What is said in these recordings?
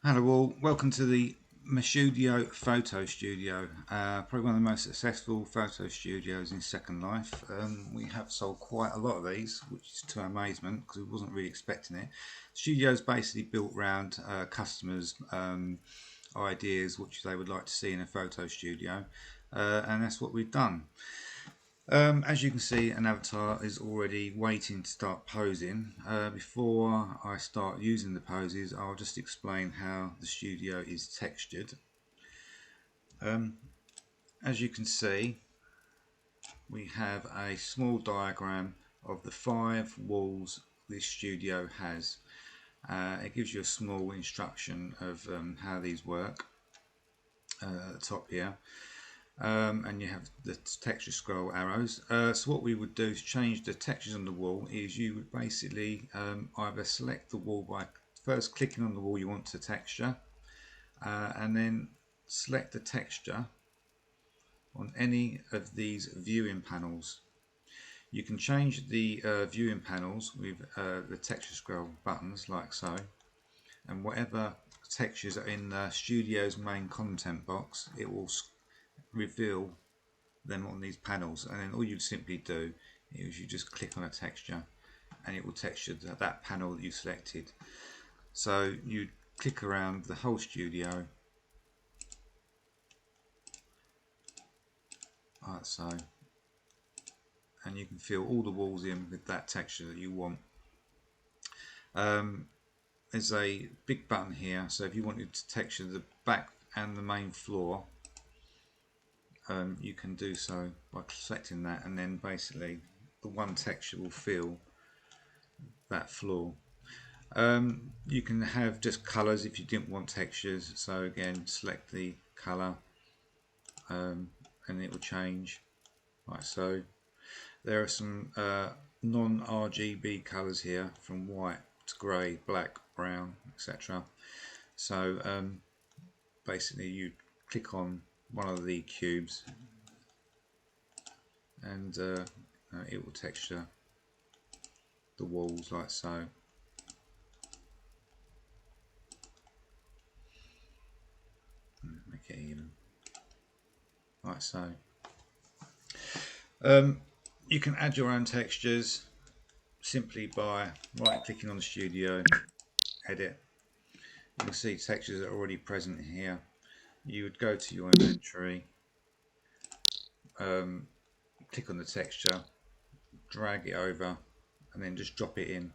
Hello all, welcome to the Meshudio Photo Studio, probably one of the most successful photo studios in Second Life. We have sold quite a lot of these, which is to our amazement because we wasn't really expecting it. The studio is basically built around customers' ideas, which they would like to see in a photo studio, and that's what we've done. As you can see, an avatar is already waiting to start posing. Before I start using the poses, I'll just explain how the studio is textured. As you can see, we have a small diagram of the 5 walls this studio has. It gives you a small instruction of how these work at the top here. And you have the texture scroll arrows. So what we would do is change the textures on the wall. Is you would basically either select the wall by first clicking on the wall you want to texture, and then select the texture on any of these viewing panels. You can change the viewing panels with the texture scroll buttons like so, and whatever textures are in the studio's main content box, it will reveal them on these panels, and then all you'd simply do is you just click on a texture and it will texture that panel that you selected. So you click around the whole studio like so, and you can fill all the walls in with that texture that you want. There's a big button here, so if you wanted to texture the back and the main floor, you can do so by selecting that, and then basically the one texture will fill that floor. You can have just colours if you didn't want textures, so again select the colour and it will change like so. There are some non-RGB colours here, from white to grey, black, brown, etc. So basically you click on one of the cubes and it will texture the walls like so. Make it even like so. You can add your own textures simply by right clicking on the studio, edit. You can see textures are already present here. You would go to your inventory, click on the texture, drag it over, and then just drop it in.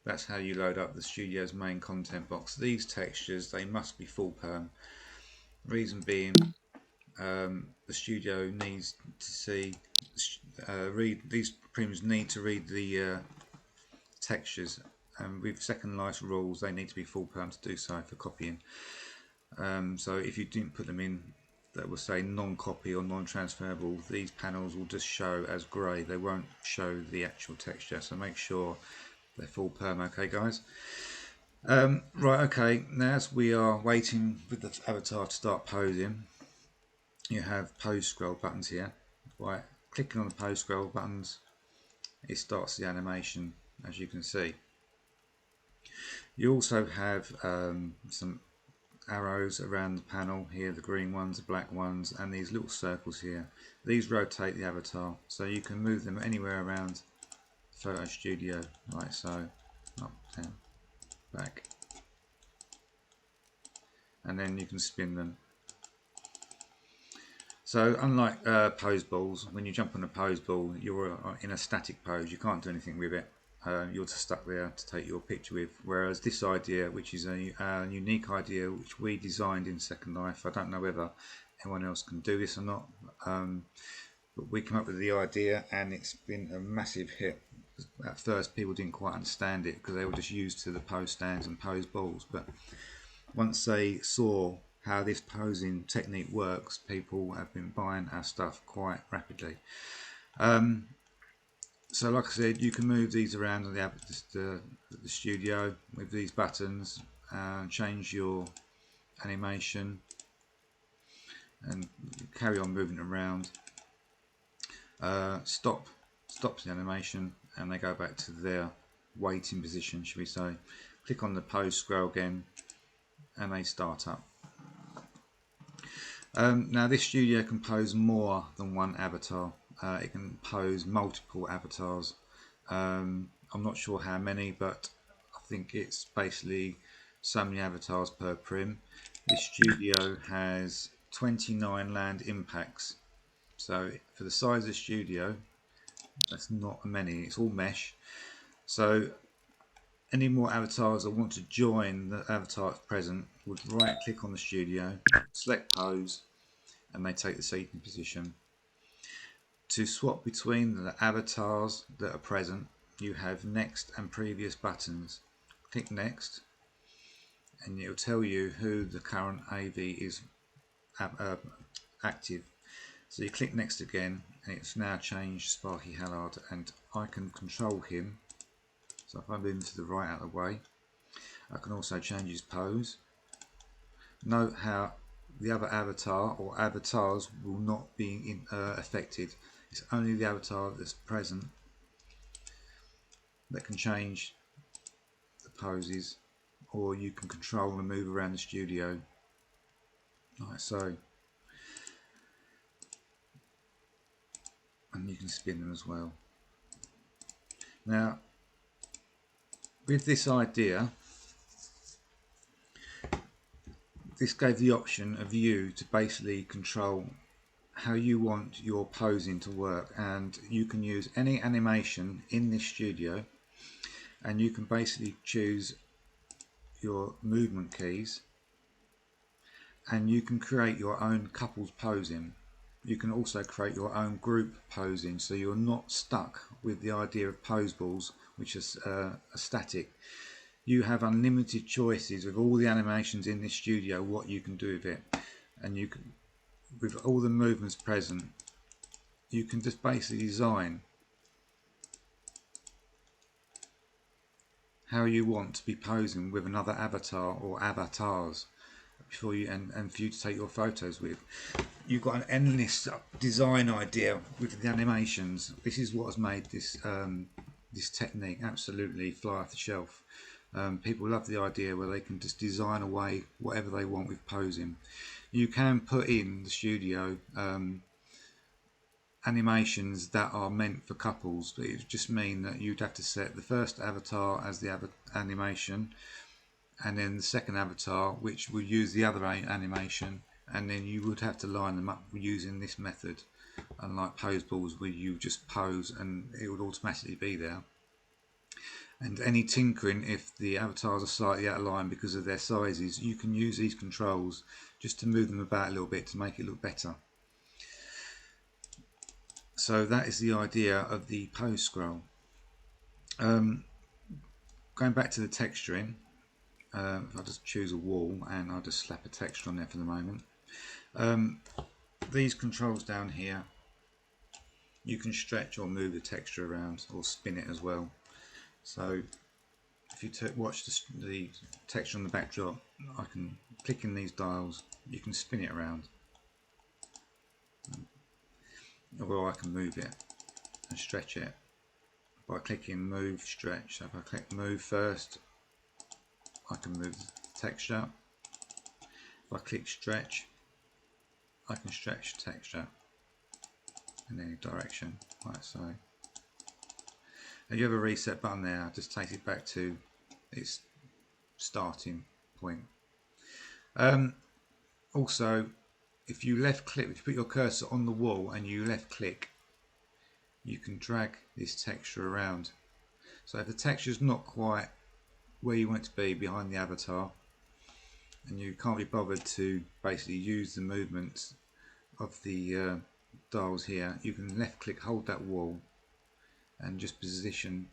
That's how you load up the studio's main content box. These textures, they must be full perm. Reason being, the studio needs to see, these premiums need to read the textures, and with Second Life rules they need to be full perm to do so for copying. So if you didn't put them in that will say non-copy or non-transferable, these panels will just show as grey. They won't show the actual texture, so make sure they're full perm. Okay guys, right, okay, now as we are waiting with the avatar to start posing, you have pose scroll buttons here. By clicking on the pose scroll buttons, it starts the animation, as you can see. You also have some arrows around the panel here, the green ones, the black ones, and these little circles here. These rotate the avatar, so you can move them anywhere around Photo Studio, like so, up, down, back, and then you can spin them. So unlike pose balls, when you jump on a pose ball, you're in a static pose, you can't do anything with it. You're just stuck there to take your picture with. Whereas this idea, which is a unique idea which we designed in Second Life, I don't know whether anyone else can do this or not, but we came up with the idea and it's been a massive hit. At first people didn't quite understand it because they were just used to the pose stands and pose balls, but once they saw how this posing technique works, people have been buying our stuff quite rapidly. So like I said, you can move these around on the studio with these buttons, change your animation and carry on moving around. Stops the animation and they go back to their waiting position, should we say. Click on the pose scroll again and a startup. Now this studio can pose more than one avatar. It can pose multiple avatars. I'm not sure how many, but I think it's basically so many avatars per prim. This studio has 29 land impacts. So for the size of the studio, that's not many. It's all mesh. So any more avatars that want to join the avatar that's present would right click on the studio, select pose, and they take the seating position. To swap between the avatars that are present, you have next and previous buttons. Click next and it will tell you who the current AV is active. So you click next again and it's now changed Sparky Hallard, and I can control him. So if I move him to the right out of the way, I can also change his pose. Note how the other avatar or avatars will not be affected. It's only the avatar that's present that can change the poses, or you can control and move around the studio like so, and you can spin them as well. Now with this idea, this gave the option of you to basically control how you want your posing to work, and you can use any animation in this studio and you can basically choose your movement keys and you can create your own couples posing. You can also create your own group posing, so you're not stuck with the idea of pose balls which is static. You have unlimited choices with all the animations in this studio what you can do with it, and you can, with all the movements present, you can just basically design how you want to be posing with another avatar or avatars before you and for you to take your photos with. You've got an endless design idea with the animations. This is what has made this this technique absolutely fly off the shelf. People love the idea where they can just design away whatever they want with posing. You can put in the studio animations that are meant for couples, but it would just mean that you'd have to set the first avatar as the animation, and then the second avatar which would use the other animation, and then you would have to line them up using this method, unlike pose balls where you just pose and it would automatically be there. And any tinkering, if the avatars are slightly out of line because of their sizes, you can use these controls just to move them about a little bit to make it look better. So that is the idea of the pose scroll. Going back to the texturing, I'll just choose a wall and I'll just slap a texture on there for the moment. These controls down here, you can stretch or move the texture around or spin it as well. So if you watch the texture on the backdrop, I can click in these dials, you can spin it around, or I can move it and stretch it by clicking move, stretch. So if I click move first, I can move the texture. If I click stretch, I can stretch the texture in any direction, like so. If you have a reset button there, just takes it back to its starting point. Also, if you left click, if you put your cursor on the wall and you left click, you can drag this texture around. So if the texture is not quite where you want it to be behind the avatar, and you can't be bothered to basically use the movements of the dials here, you can left click, hold that wall, and just position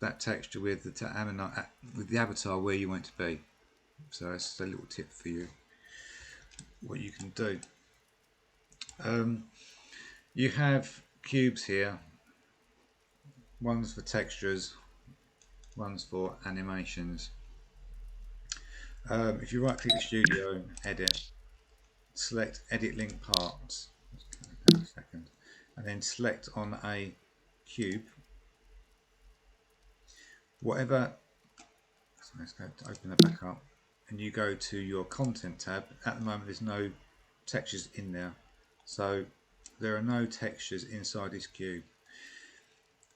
that texture with the avatar where you want it to be. So that's a little tip for you, what you can do. You have cubes here, one's for textures, one's for animations. If you right click the studio, edit, select edit link parts, and then select on a cube, whatever, so let's go to open it back up. and you go to your content tab, at the moment there's no textures in there, so there are no textures inside this cube.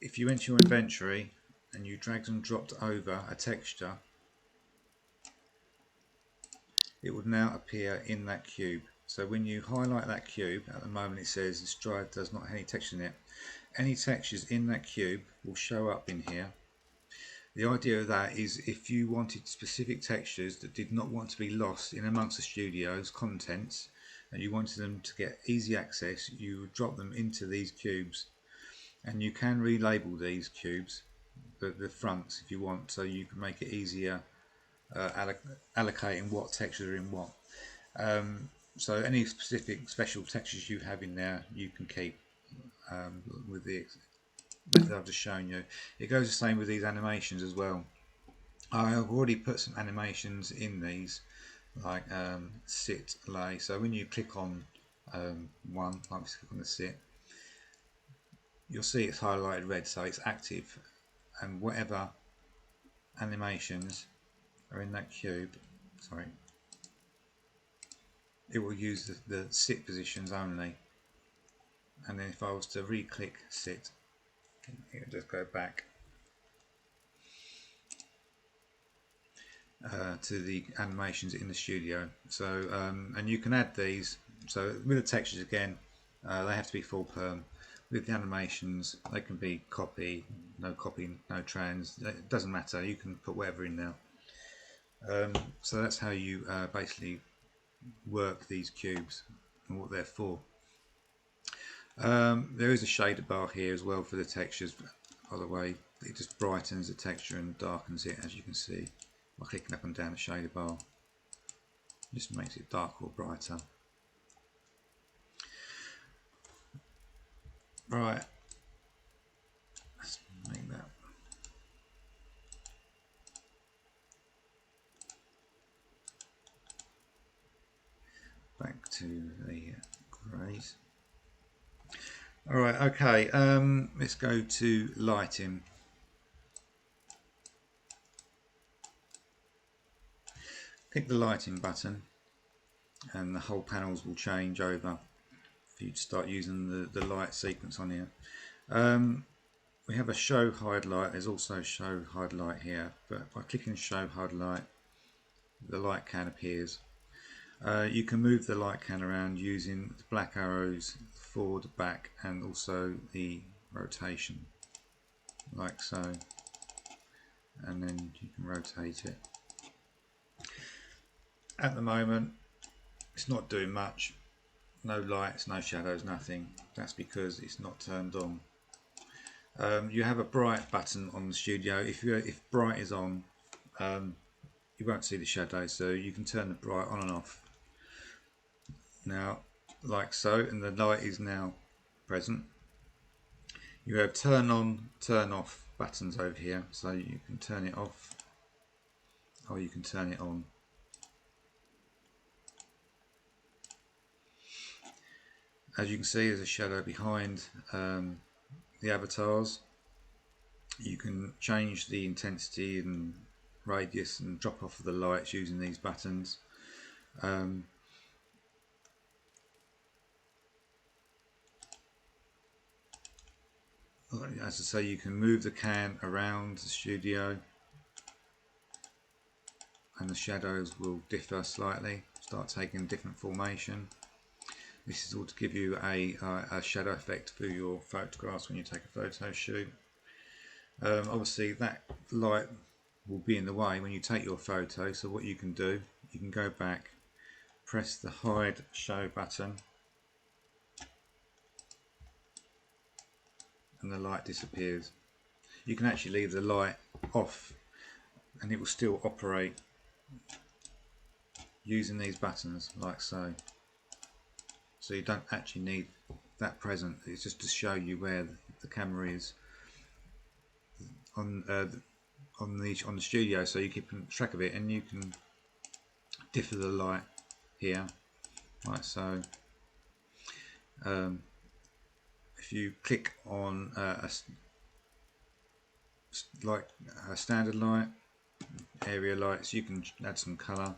If you enter your inventory and you dragged and dropped over a texture, it would now appear in that cube. So when you highlight that cube, at the moment it says this drive does not have any texture in it. Any textures in that cube will show up in here. The idea of that is if you wanted specific textures that did not want to be lost in amongst the studio's contents and you wanted them to get easy access, you would drop them into these cubes, and you can relabel these cubes, the fronts, if you want, so you can make it easier allocating what textures are in what. So any specific special textures you have in there you can keep with the method I've just shown you. It goes the same with these animations as well. I have already put some animations in these, like sit, lay. So when you click on one, like click on the sit, you'll see it's highlighted red, so it's active, and whatever animations are in that cube, sorry, it will use the sit positions only. And then if I was to re-click sit, it will just go back to the animations in the studio. So and you can add these. So with the textures again, they have to be full perm. With the animations, they can be copy, no trans. It doesn't matter. You can put whatever in there. So that's how you basically work these cubes and what they're for. There is a shader bar here as well for the textures, by the way. It just brightens the texture and darkens it, as you can see by clicking up and down the shader bar. It just makes it darker or brighter. Right, let's make that. Back to the greys. Alright, okay, let's go to lighting. Click the lighting button and the whole panels will change over for you to start using the light sequence on here. We have a show hide light. There's also show hide light here, but by clicking show hide light, the light can appears. You can move the light can around using the black arrows forward, back, and also the rotation, like so, and then you can rotate it. At the moment it's not doing much, no lights, no shadows, nothing. That's because it's not turned on. You have a bright button on the studio. If bright is on, you won't see the shadows, so you can turn the bright on and off. Now, like so, and the light is now present. You have turn on, turn off buttons over here, so you can turn it off or you can turn it on. As you can see, there's a shadow behind the avatars. You can change the intensity and radius and drop off of the lights using these buttons. As I say, you can move the can around the studio and the shadows will differ slightly, start taking different formation. This is all to give you a shadow effect for your photographs when you take a photo shoot. Obviously that light will be in the way when you take your photo, so what you can do, you can go back, press the hide show button, and the light disappears. You can actually leave the light off and it will still operate using these buttons, like so. So you don't actually need that present. It's just to show you where the camera is on the studio, so you keep track of it, and you can differ the light here, like so. If you click on a standard light, area lights, you can add some colour,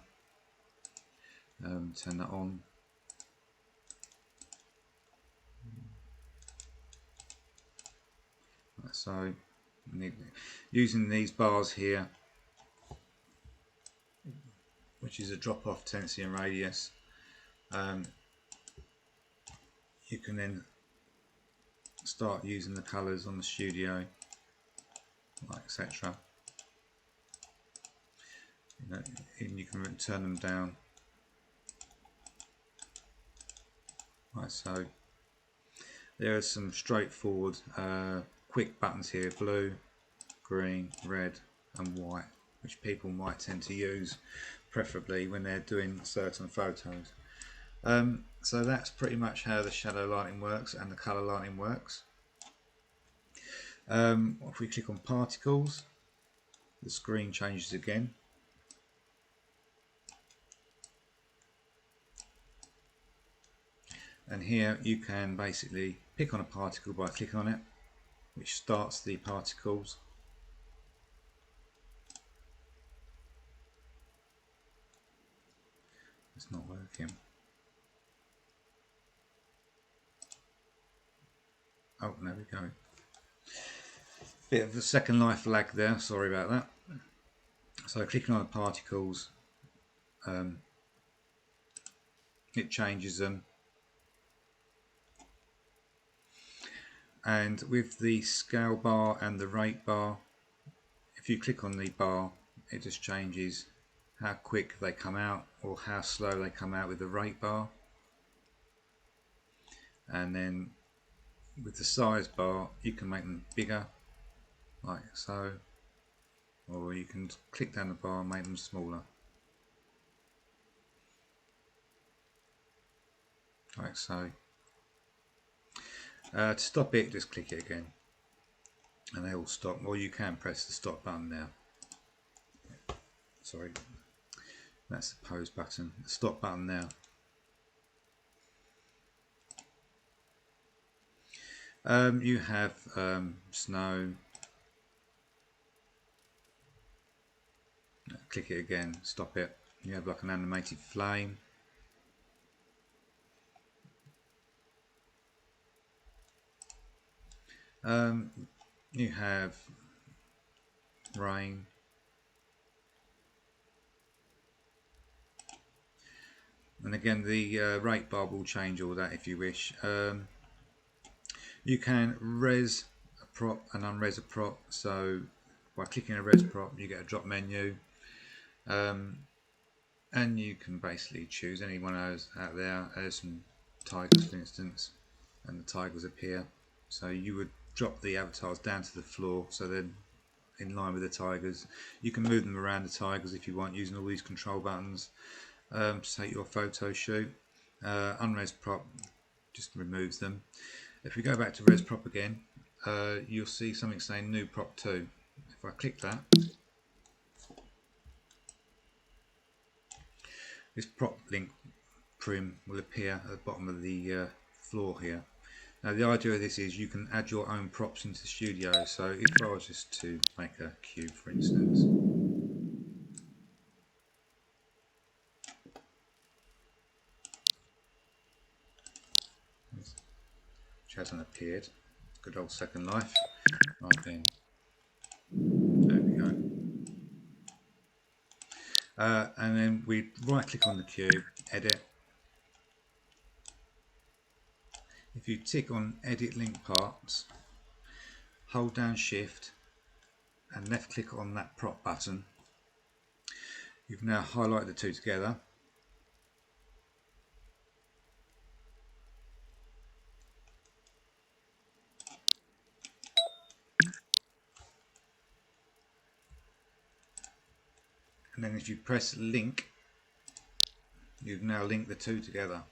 turn that on. So using these bars here, which is a drop off tendency and radius, you can then start using the colours on the studio, like etc. And you can turn them down like so. There are some straightforward quick buttons here: blue, green, red and white, which people might tend to use preferably when they're doing certain photos. So that's pretty much how the shadow lighting works and the colour lighting works. If we click on particles, the screen changes again. And here you can basically pick on a particle by clicking on it, which starts the particles. It's not working. Oh, there we go. Bit of the second life lag there, sorry about that. So clicking on the particles, it changes them. And with the scale bar and the rate bar, if you click on the bar, it just changes how quick they come out or how slow they come out with the rate bar. And then with the size bar, you can make them bigger, like so, or you can click down the bar and make them smaller, like so. To stop it, just click it again and they all stop, or you can press the stop button now. Sorry, that's the pause button, the stop button now. You have snow. Click it again, stop it. You have like an animated flame. You have rain. And again, the rate bar will change all that if you wish. You can res a prop and unres a prop. So by clicking a res prop, you get a drop menu. And you can basically choose any one of those out there. There's some tigers, for instance, and the tigers appear. So you would drop the avatars down to the floor so they're in line with the tigers. You can move them around the tigers if you want, using all these control buttons to take your photo shoot. Unres prop just removes them. If we go back to res prop again, you'll see something saying new prop 2. If I click that, this prop link prim will appear at the bottom of the floor here. Now the idea of this is you can add your own props into the studio. So if I was just to make a cube, for instance, which hasn't appeared, good old Second Life. Right then, there we go. And then we right click on the cube, edit. If you tick on edit link parts, hold down shift and left click on that prop button, you've now highlighted the two together. And then if you press link, you've now linked the two together.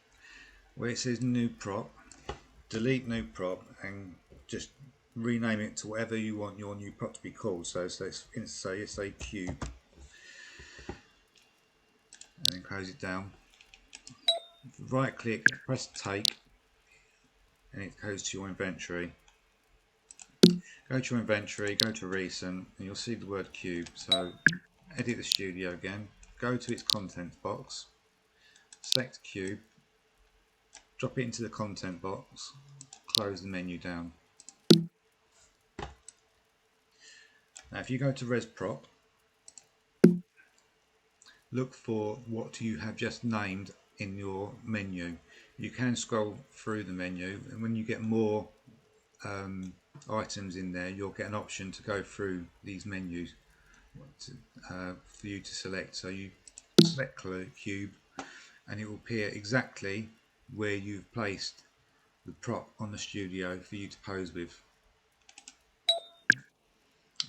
Where it says new prop, delete new prop and just rename it to whatever you want your new prop to be called. So it's a cube, and then close it down. Right click, press take, and it goes to your inventory. Go to your inventory, go to recent, and you'll see the word cube. So edit the studio again, go to its contents box, select cube, drop it into the content box, close the menu down. Now if you go to Res Prop, look for what you have just named in your menu. You can scroll through the menu, and when you get more items in there, you'll get an option to go through these menus for you to select. So you select cube and it will appear exactly where you've placed the prop on the studio for you to pose with,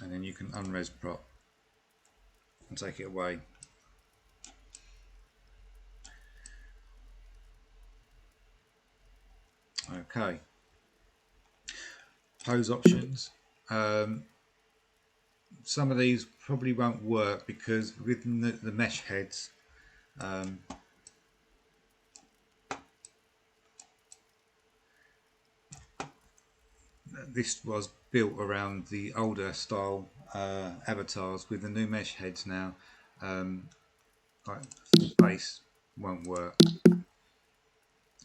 and then you can unres prop and take it away. Okay, pose options. Some of these probably won't work because with the mesh heads, this was built around the older style avatars. With the new mesh heads now, like face won't work.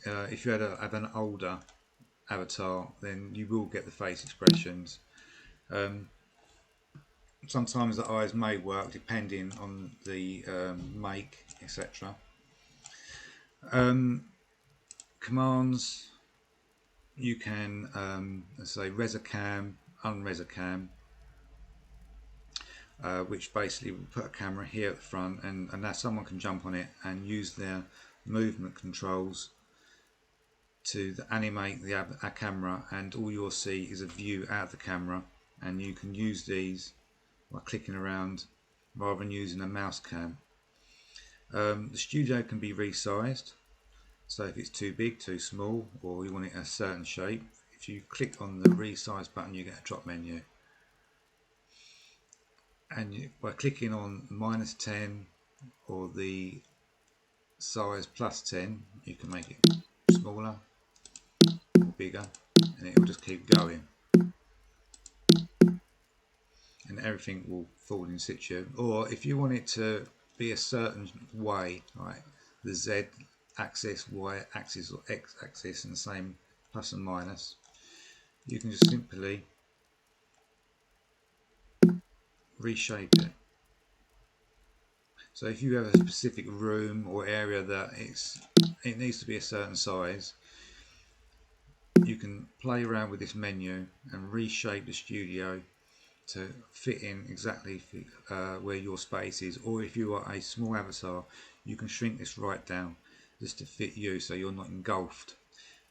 If you have an older avatar, then you will get the face expressions. Sometimes the eyes may work depending on the make, etc. Commands, you can let's say res a cam, unres a cam, which basically will put a camera here at the front, and now someone can jump on it and use their movement controls to animate a camera, and all you'll see is a view out of the camera, and you can use these by clicking around rather than using a mouse cam. The studio can be resized, so if it's too big, too small, or you want it a certain shape, if you click on the resize button you get a drop menu, and by clicking on -10 or the size +10 you can make it smaller or bigger, and it will just keep going, and everything will fall in situ. Or if you want it to be a certain way, like the Z axis, Y axis or X axis, and the same plus and minus, you can just simply reshape it. So if you have a specific room or area that it needs to be a certain size, you can play around with this menu and reshape the studio to fit in exactly where your space is. Or if you are a small avatar, you can shrink this right down just to fit you, so you're not engulfed.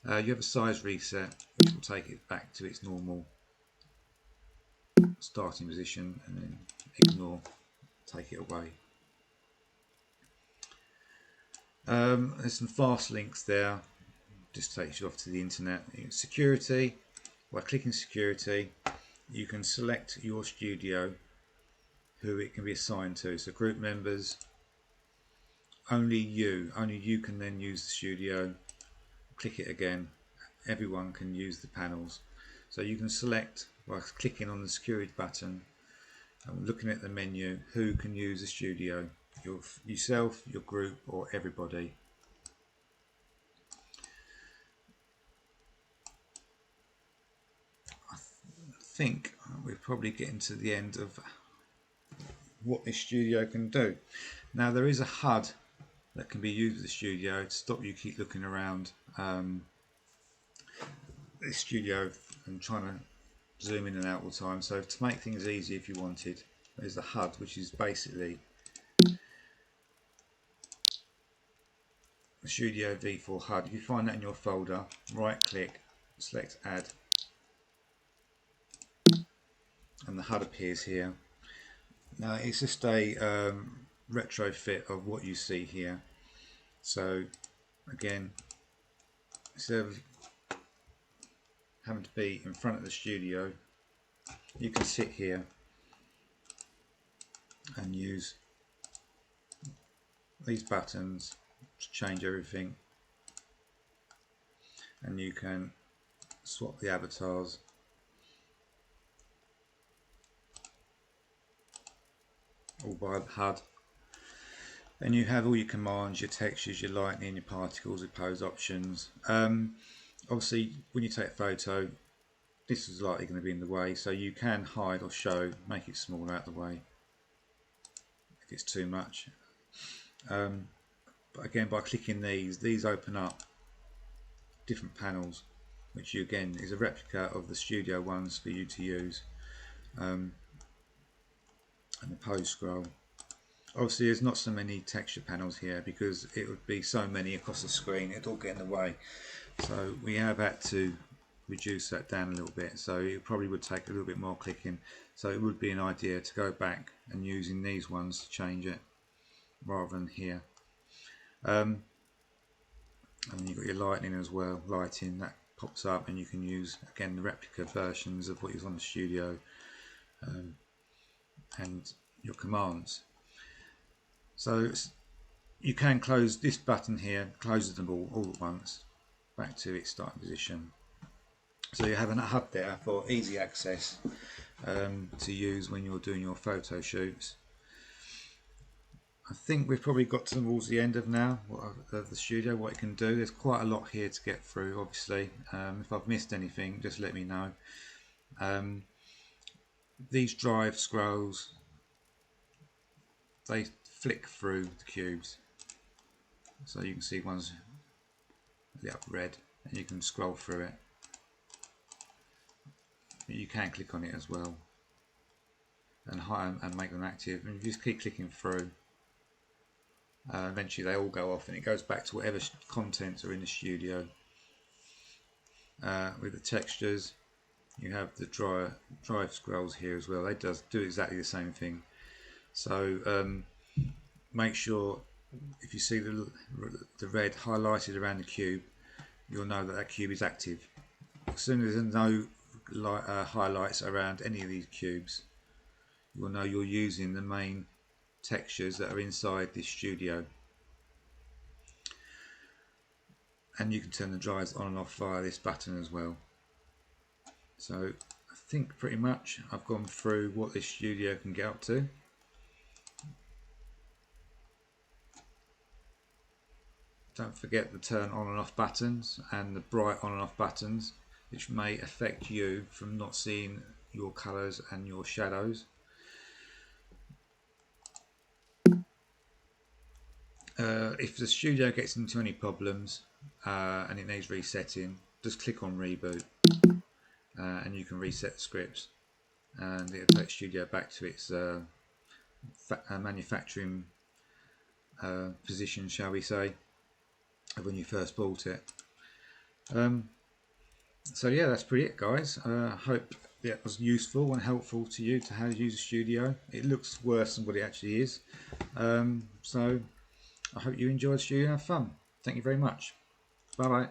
You have a size reset, which will take it back to its normal starting position, and then ignore, take it away. There's some fast links there, just takes you off to the internet. Security, by clicking security you can select your studio, who it can be assigned to. So group members, only you can then use the studio. Click it again, everyone can use the panels. So you can select by clicking on the security button and looking at the menu who can use the studio, yourself, your group, or everybody. I think we're probably getting to the end of what this studio can do. Now there is a HUD that can be used with the studio to stop you keep looking around the studio and trying to zoom in and out all the time. So to make things easy, if you wanted, there's the HUD, which is basically the Studio V4 HUD. If you find that in your folder, right click, select add, and the HUD appears here. Now it's just a retrofit of what you see here. So again, instead of having to be in front of the studio, you can sit here and use these buttons to change everything, and you can swap the avatars, all by the HUD. And you have all your commands, your textures, your lighting, your particles, your pose options. Obviously, when you take a photo, this is likely going to be in the way, so you can hide or show, make it smaller out of the way if it's too much. But again, by clicking these open up different panels, which again is a replica of the studio ones for you to use. And the pose scroll. Obviously there's not so many texture panels here because it would be so many across the screen, it'd all get in the way. So we have had to reduce that down a little bit, so it probably would take a little bit more clicking. So it would be an idea to go back and using these ones to change it rather than here. And then you've got your lighting as well, lighting that pops up, and you can use again the replica versions of what is on the studio, and your commands. So you can close this button here, closes them all at once back to its starting position. So you have a HUD there for easy access to use when you're doing your photo shoots. I think we've probably got towards the end of now of the studio, what it can do. There's quite a lot here to get through, obviously. If I've missed anything, just let me know. These drive scrolls, they flick through the cubes, so you can see one's lit up red and you can scroll through it. You can click on it as well and hide and make them active, and you just keep clicking through. Eventually they all go off and it goes back to whatever contents are in the studio. With the textures, you have the drive scrolls here as well. They do exactly the same thing. So make sure if you see the red highlighted around the cube, you'll know that that cube is active. As soon as there's no highlights around any of these cubes, you'll know you're using the main textures that are inside this studio. And you can turn the drives on and off via this button as well. So I think pretty much I've gone through what this studio can get up to. Don't forget the turn on and off buttons and the bright on and off buttons, which may affect you from not seeing your colours and your shadows. If the studio gets into any problems and it needs resetting, just click on reboot and you can reset the scripts, and it'll take Studio back to its manufacturing position, shall we say, of when you first bought it. So yeah, that's pretty it, guys. I hope that was useful and helpful to you to how to use a studio. It looks worse than what it actually is. So I hope you enjoyed the studio and have fun. Thank you very much. Bye bye.